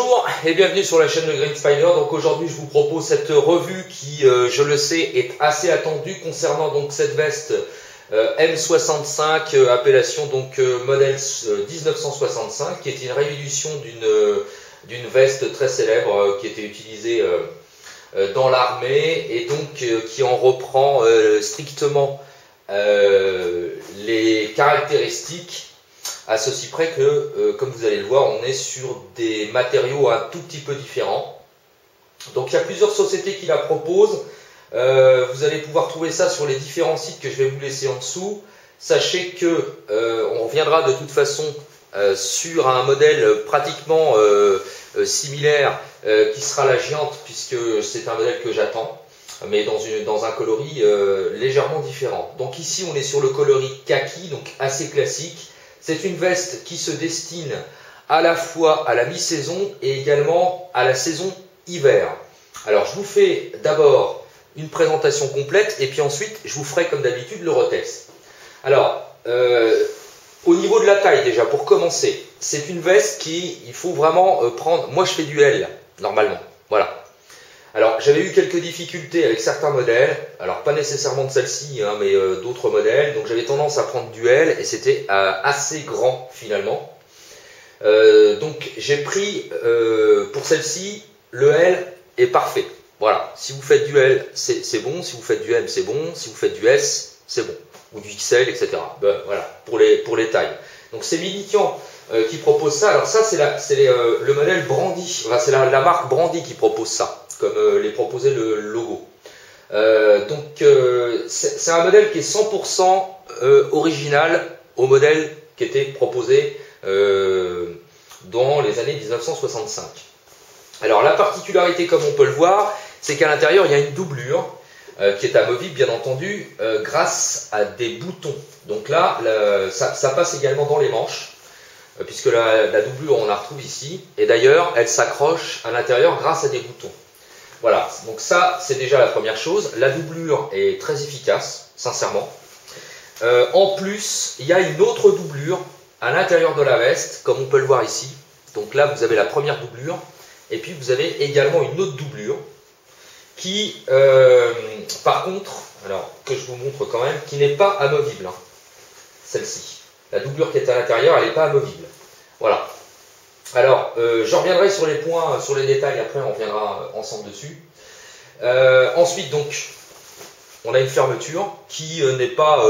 Bonjour et bienvenue sur la chaîne de Green Spider. Donc aujourd'hui je vous propose cette revue qui, je le sais, est assez attendue concernant donc cette veste M65, appellation donc modèle 1965, qui est une réédition d'une veste très célèbre qui était utilisée dans l'armée et donc qui en reprend strictement les caractéristiques, à ceci près que, comme vous allez le voir, on est sur des matériaux un tout petit peu différents. Donc il y a plusieurs sociétés qui la proposent. Vous allez pouvoir trouver ça sur les différents sites que je vais vous laisser en dessous. Sachez que on reviendra de toute façon sur un modèle pratiquement similaire qui sera la Giant, puisque c'est un modèle que j'attends, mais dans un coloris légèrement différent. Donc ici on est sur le coloris kaki, donc assez classique. C'est une veste qui se destine à la fois à la mi-saison et également à la saison hiver. Alors je vous fais d'abord une présentation complète et puis ensuite je vous ferai comme d'habitude le retest. Alors au niveau de la taille déjà, pour commencer, c'est une veste il faut vraiment prendre. Moi je fais du L normalement, voilà. Alors j'avais eu quelques difficultés avec certains modèles, alors pas nécessairement de celle-ci, hein, mais d'autres modèles, donc j'avais tendance à prendre du L et c'était assez grand finalement. Donc j'ai pris pour celle-ci, le L est parfait. Voilà, si vous faites du L c'est bon, si vous faites du M c'est bon, si vous faites du S c'est bon, ou du XL, etc. Ben, voilà, pour les tailles. Donc c'est Milikian qui propose ça. Alors ça c'est le modèle Brandy, enfin, c'est la marque Brandy qui propose ça, comme les proposait le logo. C'est un modèle qui est 100% original au modèle qui était proposé dans les années 1965. Alors la particularité, comme on peut le voir, c'est qu'à l'intérieur il y a une doublure qui est amovible bien entendu grâce à des boutons. Donc là ça passe également dans les manches, puisque la doublure on la retrouve ici, et d'ailleurs elle s'accroche à l'intérieur grâce à des boutons. Voilà, donc ça c'est déjà la première chose. La doublure est très efficace, sincèrement. En plus, il y a une autre doublure à l'intérieur de la veste, comme on peut le voir ici. Donc là vous avez la première doublure, et puis vous avez également une autre doublure qui, par contre, alors que je vous montre quand même, qui n'est pas amovible, hein, celle-ci. La doublure qui est à l'intérieur, elle n'est pas amovible. Voilà. Alors, je reviendrai sur les points, sur les détails, après on reviendra ensemble dessus. Ensuite, donc, on a une fermeture qui n'est pas,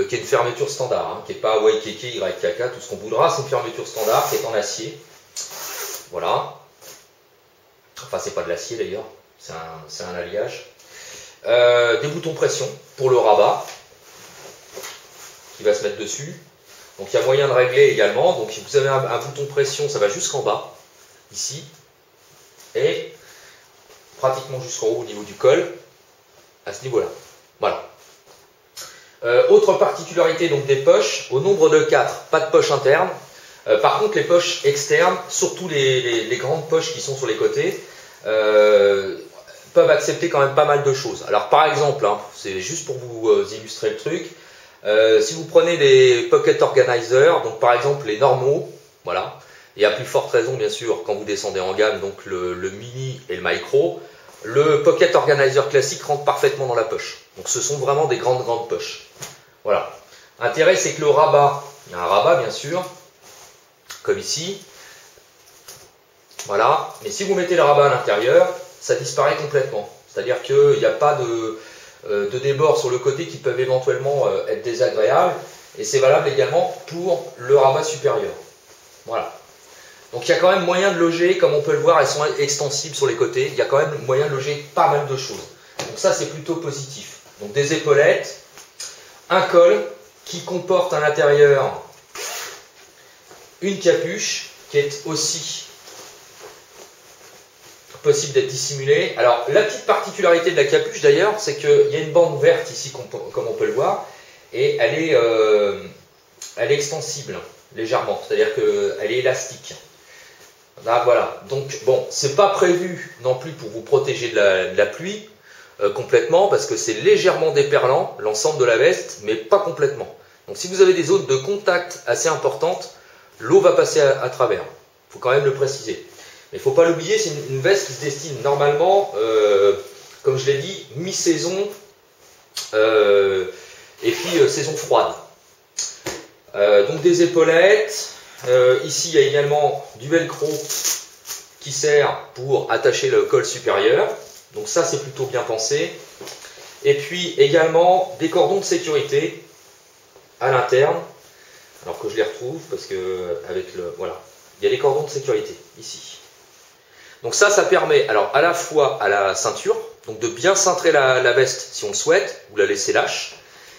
qui est une fermeture standard, hein, qui n'est pas YKK, YKK, tout ce qu'on voudra. C'est une fermeture standard qui est en acier. Voilà. Enfin, c'est pas de l'acier d'ailleurs, c'est un alliage. Des boutons pression pour le rabat qui va se mettre dessus. Donc il y a moyen de régler également. Donc si vous avez un bouton pression, ça va jusqu'en bas, ici, et pratiquement jusqu'en haut au niveau du col, à ce niveau-là. Voilà. Autre particularité donc des poches, au nombre de 4, pas de poche interne. Par contre les poches externes, surtout les grandes poches qui sont sur les côtés, peuvent accepter quand même pas mal de choses. Alors par exemple, hein, c'est juste pour vous illustrer le truc, si vous prenez des pocket organizers, donc par exemple les normaux, voilà, et à plus forte raison bien sûr quand vous descendez en gamme, donc le mini et le micro, le pocket organizer classique rentre parfaitement dans la poche. Donc ce sont vraiment des grandes poches. Voilà. L'intérêt c'est que le rabat, il y a un rabat bien sûr, comme ici, voilà, mais si vous mettez le rabat à l'intérieur, ça disparaît complètement. C'est-à-dire qu'il n'y a pas de débords sur le côté qui peuvent éventuellement être désagréables, et c'est valable également pour le rabat supérieur. Voilà. Donc il y a quand même moyen de loger, comme on peut le voir, elles sont extensibles sur les côtés, il y a quand même moyen de loger pas mal de choses. Donc ça c'est plutôt positif. Donc des épaulettes, un col qui comporte à l'intérieur une capuche qui est aussi possible d'être dissimulée. Alors la petite particularité de la capuche d'ailleurs, c'est qu'il y a une bande verte ici comme on peut le voir, et elle est extensible légèrement, c'est-à-dire qu'elle est élastique. Là, voilà, donc bon, c'est pas prévu non plus pour vous protéger de la pluie complètement, parce que c'est légèrement déperlant l'ensemble de la veste, mais pas complètement. Donc si vous avez des zones de contact assez importantes, l'eau va passer à travers. Il faut quand même le préciser. Mais il ne faut pas l'oublier, c'est une veste qui se destine normalement, comme je l'ai dit, mi-saison et puis saison froide. Donc des épaulettes. Ici, il y a également du velcro qui sert pour attacher le col supérieur. Donc ça, c'est plutôt bien pensé. Et puis également des cordons de sécurité à l'interne. Alors que je les retrouve parce que avec le voilà, il y a les cordons de sécurité ici. Donc ça permet alors à la fois à la ceinture, donc de bien cintrer la veste si on le souhaite, ou la laisser lâche,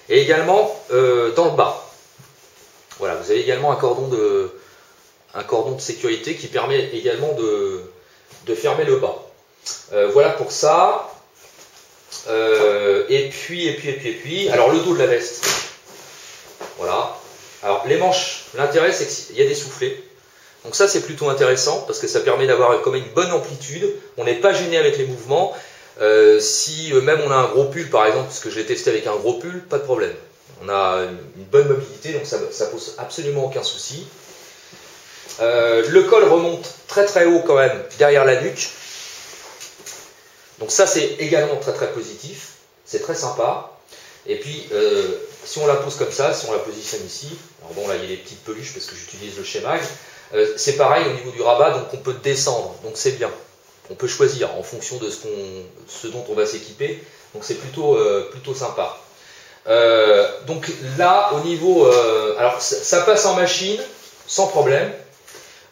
et également dans le bas. Voilà, vous avez également un cordon de sécurité qui permet également de fermer le bas. Voilà pour ça. Et puis, alors le dos de la veste. Voilà. Alors les manches, l'intérêt c'est qu'il y a des soufflets. Donc ça c'est plutôt intéressant parce que ça permet d'avoir quand même une bonne amplitude. On n'est pas gêné avec les mouvements. Si même on a un gros pull par exemple, parce que je l'ai testé avec un gros pull, pas de problème. On a une bonne mobilité, donc ça pose absolument aucun souci. Le col remonte très très haut quand même derrière la nuque. Donc ça c'est également très très positif. C'est très sympa. Et puis si on la pose comme ça, si on la positionne ici, alors bon là il y a des petites peluches parce que j'utilise le schéma. C'est pareil au niveau du rabat, donc on peut descendre, donc c'est bien. On peut choisir en fonction de ce dont on va s'équiper, donc c'est plutôt sympa. Donc là, au niveau... alors ça passe en machine, sans problème.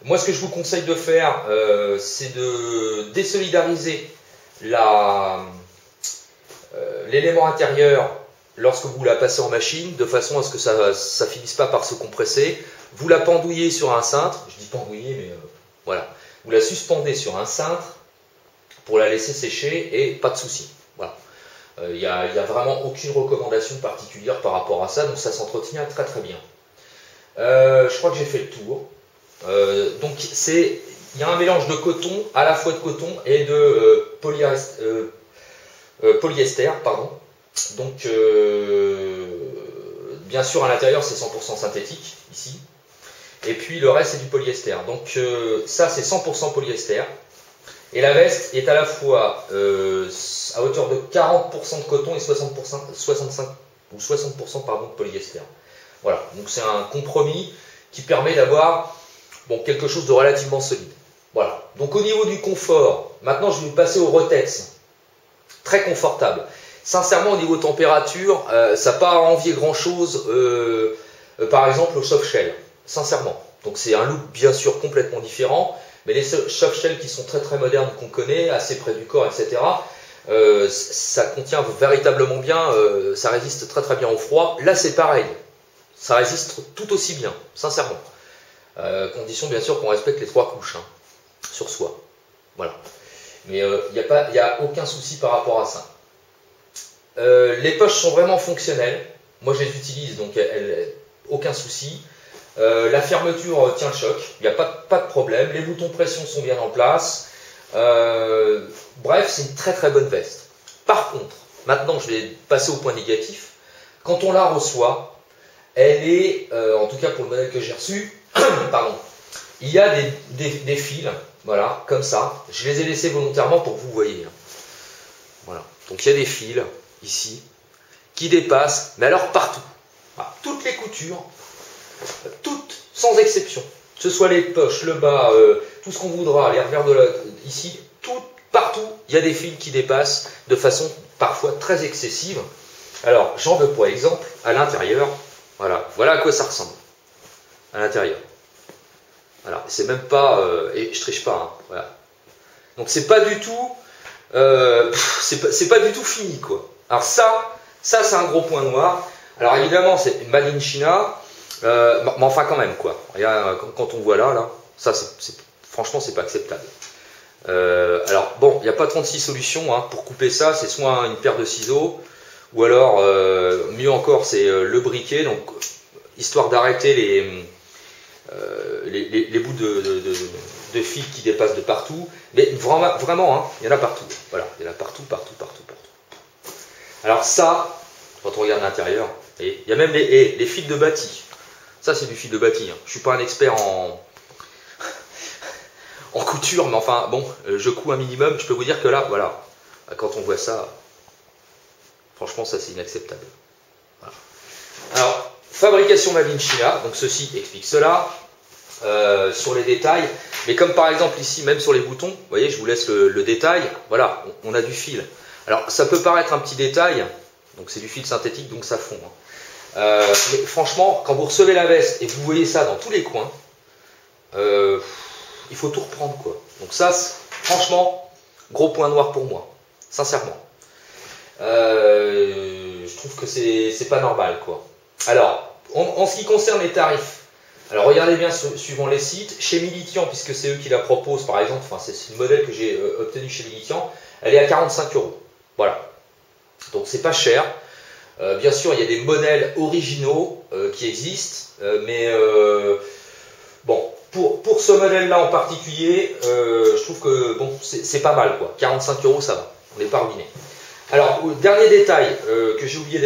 Moi, ce que je vous conseille de faire, c'est de désolidariser l'élément intérieur lorsque vous la passez en machine, de façon à ce que ça ne finisse pas par se compresser. Vous la pendouillez sur un cintre, je dis pendouiller, mais voilà. Vous la suspendez sur un cintre pour la laisser sécher et pas de souci. Voilà. Il n'y a vraiment aucune recommandation particulière par rapport à ça, donc ça s'entretient très très bien. Je crois que j'ai fait le tour. Donc il y a un mélange de coton, à la fois de coton et de polyester, pardon. Donc bien sûr à l'intérieur c'est 100% synthétique ici. Et puis le reste c'est du polyester. Donc ça c'est 100% polyester. Et la veste est à la fois à hauteur de 40% de coton et 65 ou 60% pardon, de polyester. Voilà, donc c'est un compromis qui permet d'avoir quelque chose de relativement solide. Voilà, donc au niveau du confort, maintenant je vais passer au Rotex. Très confortable. Sincèrement, au niveau température, ça n'a pas à envier grand chose, par exemple au soft shell. Sincèrement. Donc c'est un look bien sûr complètement différent. Mais les soft shells qui sont très très modernes, qu'on connaît, assez près du corps, etc., ça contient véritablement bien, ça résiste très très bien au froid. Là c'est pareil, ça résiste tout aussi bien, sincèrement. Condition bien sûr qu'on respecte les 3 couches sur soi. Voilà. Mais il n'y a aucun souci par rapport à ça. Les poches sont vraiment fonctionnelles. Moi je les utilise, donc aucun souci. La fermeture tient le choc, il n'y a pas de problème, les boutons pression sont bien en place, bref c'est une très très bonne veste. Par contre, maintenant je vais passer au point négatif, quand on la reçoit, elle est, en tout cas pour le modèle que j'ai reçu, pardon, il y a des fils, voilà, comme ça, je les ai laissés volontairement pour que vous voyez. Voilà, donc il y a des fils, ici, qui dépassent, mais alors partout, voilà, toutes les coutures, toutes, sans exception, que ce soit les poches, le bas, tout ce qu'on voudra, les revers ici, tout, partout, il y a des fils qui dépassent de façon parfois très excessive. Alors, j'en veux pour exemple, à l'intérieur, voilà à quoi ça ressemble, à l'intérieur. Voilà, c'est même pas, et je triche pas, voilà. Donc c'est pas du tout, c'est pas du tout fini, quoi. Alors ça c'est un gros point noir. Alors évidemment, c'est Made in China. Mais enfin quand même quoi. Regarde, quand on voit là, ça franchement c'est pas acceptable. Alors bon, il n'y a pas 36 solutions pour couper ça, c'est soit une paire de ciseaux, ou alors mieux encore c'est le briquet, donc histoire d'arrêter les bouts de fil qui dépassent de partout. Mais vraiment, il y en a partout. Voilà, il y en a partout. Alors ça, quand on regarde l'intérieur, il y a même les fils de bâti. Ça, c'est du fil de bâti. Je ne suis pas un expert en couture, mais enfin bon, je couds un minimum, je peux vous dire que là, voilà, quand on voit ça, franchement ça c'est inacceptable. Voilà. Alors, fabrication made in China, donc ceci explique cela, sur les détails, mais comme par exemple ici, même sur les boutons, vous voyez, je vous laisse le détail, voilà, on a du fil. Alors ça peut paraître un petit détail, donc c'est du fil synthétique, donc ça fond. Mais franchement, quand vous recevez la veste et que vous voyez ça dans tous les coins, il faut tout reprendre quoi. Donc ça, franchement, gros point noir pour moi, sincèrement. Je trouve que c'est pas normal quoi. Alors, en ce qui concerne les tarifs, alors regardez bien suivant les sites, chez Militian, puisque c'est eux qui la proposent par exemple, enfin c'est le modèle que j'ai obtenu chez Militian, elle est à 45 €. Voilà. Donc c'est pas cher. Bien sûr, il y a des modèles originaux qui existent, mais bon, pour ce modèle-là en particulier, je trouve que bon, c'est pas mal quoi. 45 €, ça va. On n'est pas ruiné. Alors, dernier détail que j'ai oublié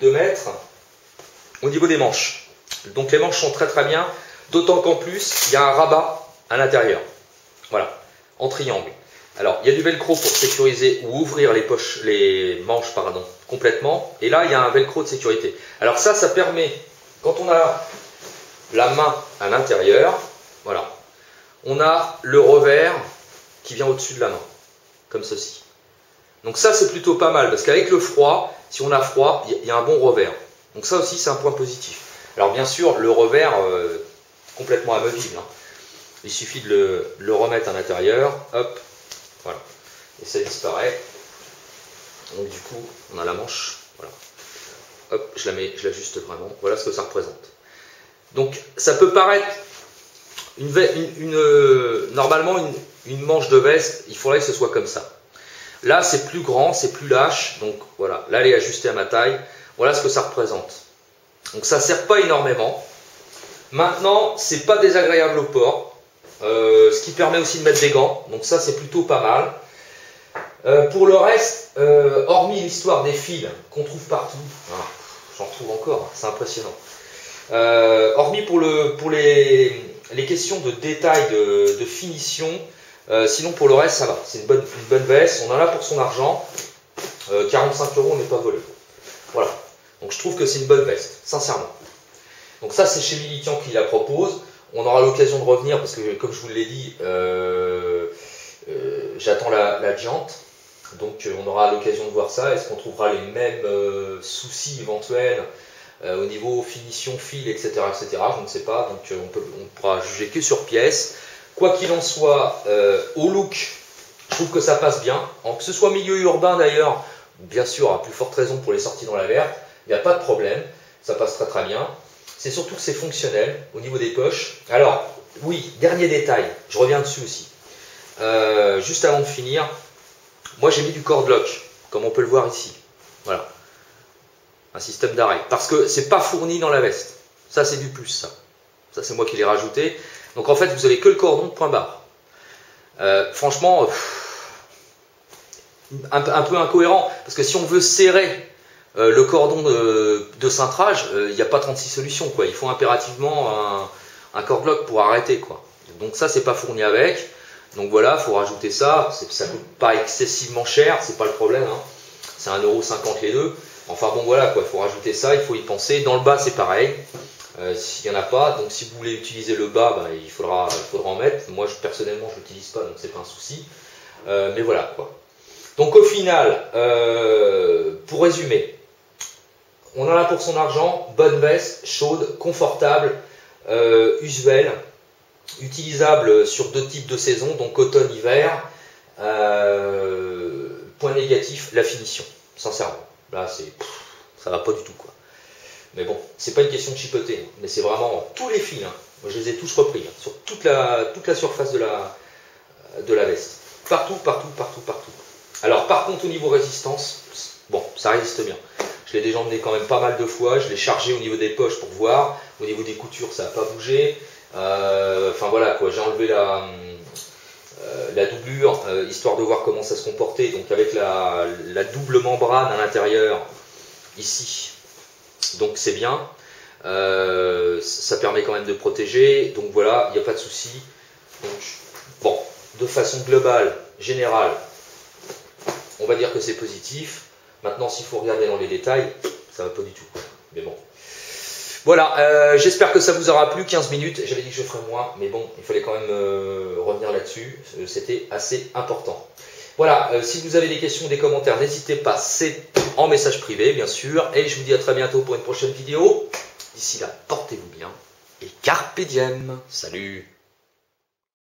de mettre, au niveau des manches. Donc les manches sont très très bien, d'autant qu'en plus, il y a un rabat à l'intérieur. Voilà, en triangle. Alors, il y a du velcro pour sécuriser ou ouvrir les manches pardon, complètement. Et là, il y a un velcro de sécurité. Alors ça permet, quand on a la main à l'intérieur, voilà, on a le revers qui vient au-dessus de la main, comme ceci. Donc ça, c'est plutôt pas mal, parce qu'avec le froid, si on a froid, il y a un bon revers. Donc ça aussi, c'est un point positif. Alors bien sûr, le revers, complètement amovible. Hein. Il suffit de le remettre à l'intérieur, hop, voilà, et ça disparaît. Donc du coup, on a la manche, voilà. Hop, je l'ajuste vraiment, voilà ce que ça représente. Donc ça peut paraître, normalement, une manche de veste, il faudrait que ce soit comme ça. Là, c'est plus grand, c'est plus lâche, donc voilà, là, elle est ajustée à ma taille, voilà ce que ça représente. Donc ça ne sert pas énormément. Maintenant, c'est pas désagréable au port, ce qui permet aussi de mettre des gants, donc ça c'est plutôt pas mal. Pour le reste, hormis l'histoire des fils qu'on trouve partout, hein, j'en trouve encore, c'est impressionnant. Hormis pour les questions de détail, de finition, sinon pour le reste ça va, c'est une bonne veste, on en a pour son argent, 45 € n'est pas volé. Voilà. Donc je trouve que c'est une bonne veste, sincèrement. Donc ça c'est chez Militian qui la propose. On aura l'occasion de revenir parce que comme je vous l'ai dit, j'attends la Giant. Donc on aura l'occasion de voir ça. Est-ce qu'on trouvera les mêmes soucis éventuels au niveau finition, fil, etc., etc. Je ne sais pas. Donc on pourra juger que sur pièce. Quoi qu'il en soit, au look, je trouve que ça passe bien. Que ce soit milieu urbain d'ailleurs, bien sûr à plus forte raison pour les sorties dans la verte. Il n'y a pas de problème, ça passe très très bien. C'est surtout que c'est fonctionnel au niveau des poches. Alors, oui, dernier détail, je reviens dessus aussi. Juste avant de finir, moi j'ai mis du cord lock, comme on peut le voir ici. Voilà, un système d'arrêt. Parce que c'est pas fourni dans la veste. Ça c'est du plus, ça. Ça c'est moi qui l'ai rajouté. Donc en fait, vous avez que le cordon, point barre. Franchement, un peu incohérent. Parce que si on veut serrer le cordon de cintrage, il n'y a pas 36 solutions, quoi. Il faut impérativement un cord lock pour arrêter, quoi. Donc ça, c'est pas fourni avec. Donc voilà, il faut rajouter ça. Ça coûte pas excessivement cher, c'est pas le problème. Hein. C'est 1,50 € les deux. Enfin bon, voilà, quoi. Il faut rajouter ça, il faut y penser. Dans le bas, c'est pareil. S'il n'y en a pas, donc si vous voulez utiliser le bas, ben, il faudra en mettre. Moi, personnellement, je l'utilise pas, donc c'est pas un souci. Mais voilà, quoi. Donc au final, pour résumer, on en a pour son argent, bonne veste, chaude, confortable, usuelle, utilisable sur deux types de saisons, donc automne-hiver. Point négatif, la finition, sincèrement. Là, ça va pas du tout, quoi. Mais bon, c'est pas une question de chipoter, hein, mais c'est vraiment tous les fils. Hein. Moi, je les ai tous repris hein, sur toute la surface de la veste. Partout, partout, partout, partout. Alors, par contre, au niveau résistance, bon, ça résiste bien. Je l'ai déjà emmené quand même pas mal de fois. Je l'ai chargé au niveau des poches pour voir. Au niveau des coutures, ça n'a pas bougé. Enfin voilà, quoi. J'ai enlevé la doublure, histoire de voir comment ça se comportait. Donc avec la double membrane à l'intérieur, ici. Donc c'est bien. Ça permet quand même de protéger. Donc voilà, il n'y a pas de souci. Donc, bon, de façon globale, générale, on va dire que c'est positif. Maintenant, s'il faut regarder dans les détails, ça va pas du tout. Mais bon. Voilà, j'espère que ça vous aura plu. 15 minutes, j'avais dit que je ferais moins, mais bon, il fallait quand même revenir là-dessus. C'était assez important. Voilà, si vous avez des questions, des commentaires, n'hésitez pas, c'est en message privé, bien sûr. Et je vous dis à très bientôt pour une prochaine vidéo. D'ici là, portez-vous bien et carpe diem. Salut!